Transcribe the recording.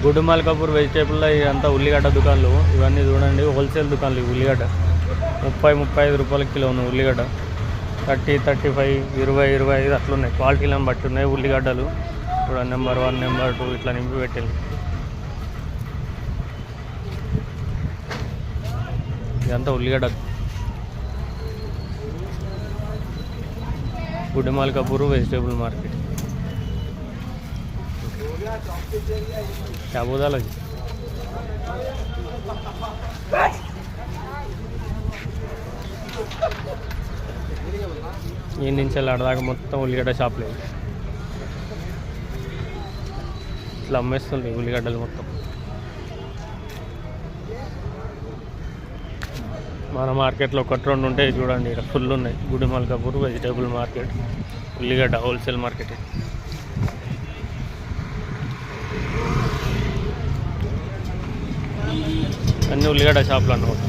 గుడిమాల్ కపూర్ వెజిటేబుల్లో ఇదంతా ఉల్లిగడ్డ దుకాణాలు. ఇవన్నీ చూడండి హోల్సేల్ దుకాణాలు. ఈ ఉల్లిగడ్డ 30-35 రూపాయల కిలో ఉన్నాయి ఉల్లిగడ్డ. 30-35 20-25 అట్లున్నాయి. క్వాలిటీలను బట్టి ఉన్నాయి ఉల్లిగడ్డలు. ఇప్పుడు నెంబర్ 1 నెంబర్ 2 ఇట్లా నింపి పెట్టింది. ఇదంతా ఉల్లిగడ్డ. గుడిమాల్ కపూర్ వెజిటేబుల్ మార్కెట్. क्या बोला लगी ఈ నుంచి ఆడదాకా మొత్తం ఉల్లిగడ్డ షాప్లే. ఇట్లా అమ్మేస్తుంది ఉల్లిగడ్డలు మొత్తం. మన మార్కెట్లో 1-2 ఉంటాయి చూడండి. ఇక్కడ ఫుల్ ఉన్నాయి. గుడిమాల్ కపూర్ వెజిటేబుల్ మార్కెట్ ఉల్లిగడ్డ హోల్సేల్ మార్కెట్. అన్ని ఉల్లిగడ్డ షాపులు అన్నమాట.